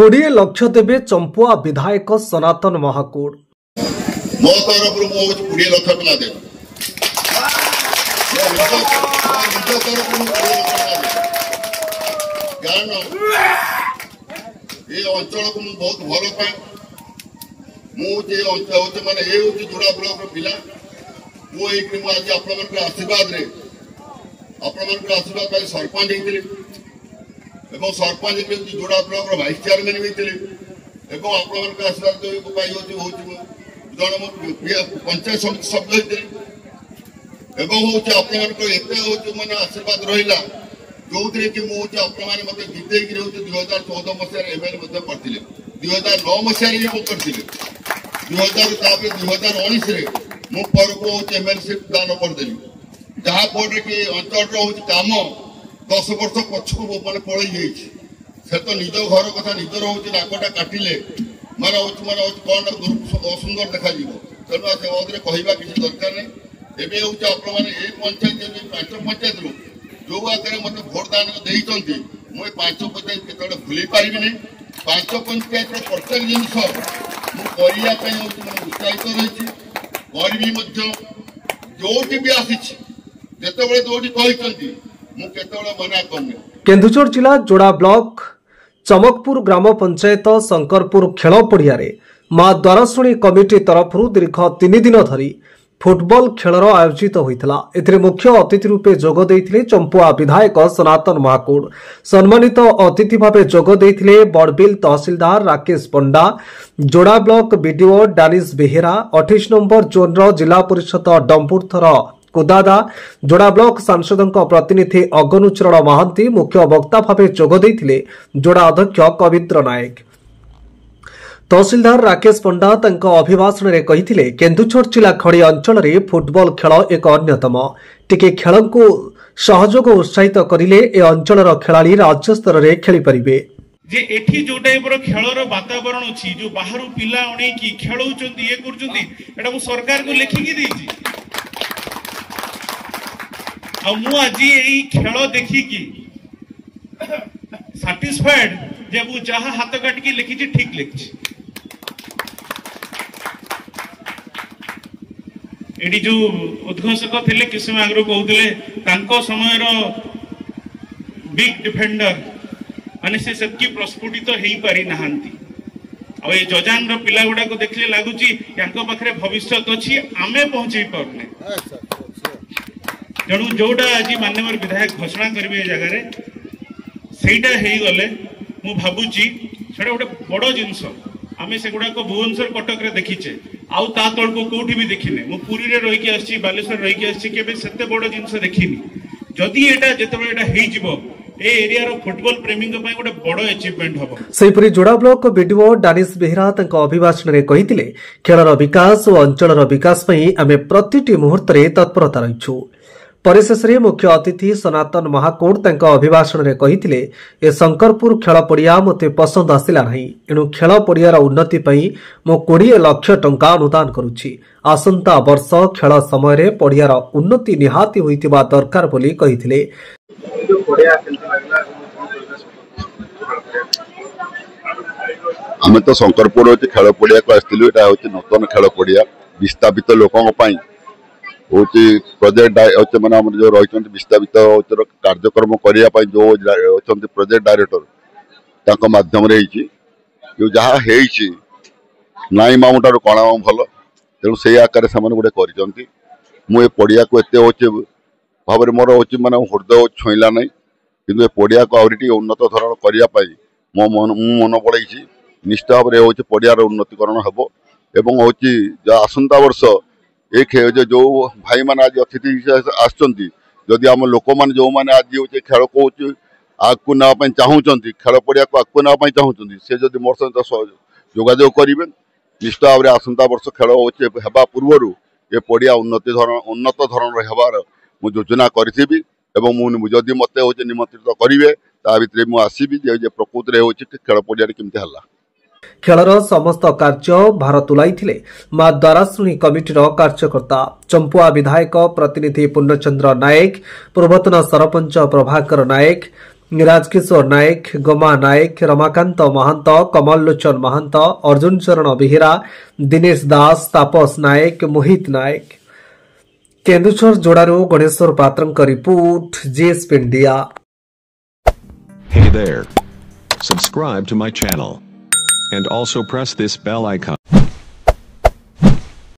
20 लाख देवे चंपुआ विधायक सनातन महाकूड़ मो तरफ 20 लाख टका देव ये अंचल को बहुत भल पाए मुझे माने ये जोड़ा ब्लॉक पिला मुझे आज आप आशीर्वाद सरपंच होते सरपंच जोड़ा ब्लॉक भाइस चेयरमैन होते आप आशीर्वाद जन पंचायत समिति सभ्य होते आप माने आशीर्वाद रहा जो कि मुझे मत जिते 2014 मसीह एमएलए करते 2009 मसीह करते 2019 मुझे एमएलसीप दान करदेली जहाँफल कि अंचल हूँ कम 10 वर्ष पछक मैंने पलि जाइए तो निज घर कथा निजर हूँ नाकटा काटिले माने कौन असुंदर देखा तेणु कहवा किसी दरकार नहीं एवं हूँ आप पंचायत 5 पंचायत रू जो आगे मत भोट दान देते मुझे 5 पंचायत के भूल पारि नहीं 5 पंचायत प्रत्येक जिनस मुझे उत्साहित रही जो भी आसी जो कहते मना करनी। केन्दुझर जिला जोड़ा ब्लॉक चमकपुर ग्राम पंचायत शंकरपुर खेल पड़िया मां द्वारशुणी कमिटी तरफ दीर्घ 3 दिन धरी फुटबॉल खेलर आयोजित होता एथिरे मुख्य अतिथि रूपे जोग देइथिले चंपुआ विधायक सनातन महाकूड़ सम्मानित अतिथि भावे जोग देइथिले बड़बिल तहसीलदार राकेश पंडा जोड़ा block BDO Danish Behera 28 number zone जिला परिषद डंपुरथर कुदादा जोड़ा ब्लॉक सांसद प्रतिनिधि अगनुचरण महांती मुख्य वक्ता भावे जोग देइथिले जोड़ा अध्यक्ष कविन्द्र नायक तहसीलदार राकेश पंडा अभिभाषण में कही केन्दुझर जिला खड़ी अंचल में फुटबॉल खेल एक अन्यतम टिके खेल को सहयोग उत्साहित करिले ए अंचलर खेलाड़ी राज्य स्तर में खेली परिबे जे एठी जो टाइपर खेलर वातावरण अछि जो बाहरु पिला अणे की खेलउचंती ये करचंती एटा मु सरकार को लेखिकी देछि आ मु आज एई खेल देखिकी सैटिस्फाइड जे मु जहा हाथ काटिकी लिखिछि ठीक लिखछि एडी जो उद्घोषक थे किस समय आगे कहते समय बिग डिफेंडर माने से सबकी प्रस्फुटित तो हो पारि नहांती आ ये जजान रो पिला गुडा को देखले लागुची यांको पाखरे भविष्य अछि आमे पहुंचै परने जणु जोडा आज माननीय विधायक घोषणा करिवे जगह रे सेटा हेई गले मु भाबुची सेटा गोटे बड़ जिंस आमे से गुडा को भुवनेश्वर कटक रे देखिचे आउ ता तळ को कोठी भी देखिने मु पुरी रे रहि के आछि बालेश्वर रहि के आछि केबे सेते बड़ जिंस देखिनी जदी एटा जेतबे एटा हेई जिवो ए एरिया रो फुटबॉल प्रेमी को पय गोटे बड़ अचीवमेंट हबो। सेहिपरि जोड़ा ब्लॉक बीडीओ डानिश बेहेरा तंको अभिभाषण रे कहिथिले खेलर विकास और अंचलर विकास पई आमे प्रतिटी मुहूर्त रे तत्परता रहिछु। परिशेष रे मुख्य अतिथि सनातन महाकूड़ तंको अभिभाषण रे कहिथिले ए शंकरपुर खेल पड़िया मते पसंद आसिला नाही एनु खेल पड़ियार उन्नति पई मो 20 लाख टंका अनुदान करूछि आसंता वर्ष खेल समय रे पड़ियार उन्नति निहाती होइतिबा दरकार बोली कहिथिले। आमे तो शंकरपुर खेल पड़िया को आस्तिलु एटा होछि नूतन खेल पड़िया विस्थापित लोकन पई होची प्रोजेक्ट मैंने जो रही विस्थापित कार्यक्रम करने जो अच्छा प्रोजेक्ट डायरेक्टर मध्यम जो जहाँ नाई मामू ठार कणा मामू भल तेणु से आकार से गोटे कर पड़िया को एत हो भाव मोर हूँ मानने हृदय छुईला ना कि पड़िया को आहरी उन्नत धरण करने मो मन बढ़ाई निश्चित भाव में हूँ पड़ियार उन्नतिकरण हम एवं हूँ आसंता वर्ष एक जो भाई मान आज अतिथि आदि आम लोक मैंने जो मैंने आज हूँ खेल को आगे नापी चाहूँगी खेल पड़िया को आगे नापी चाहूँगी से जब मोर सहित जोगाजोग करेंगे निश्चित भाव में आसंता वर्ष खेल होगा पूर्वर ये पड़िया उन्नत धरण हबार मुझे योजना करी जदि मत निमंत्रित करेंगे ता भर मुझे आसबि प्रकृति में खेल पड़िया केमती है। खेलर समस्त कार्य भार तुलाई मां द्वाराशुणी कमिटीर कार्यकर्ता चंपुआ विधायक प्रतिनिधि पूर्णचंद्र नायक पूर्वतन सरपंच प्रभाकर नायक राजकिशोर नायक, गोमा नायक, रमाकांत महंत, कमल लोचन महंत, अर्जुन चरण बेहेरा, दिनेश दास, तापस नायक, मोहित नायक। केन्दुझर जोड़ारू गणेश्वर पात्रଙ୍କ report, GSP India. Hey there. Subscribe to my channel. And also press this bell icon.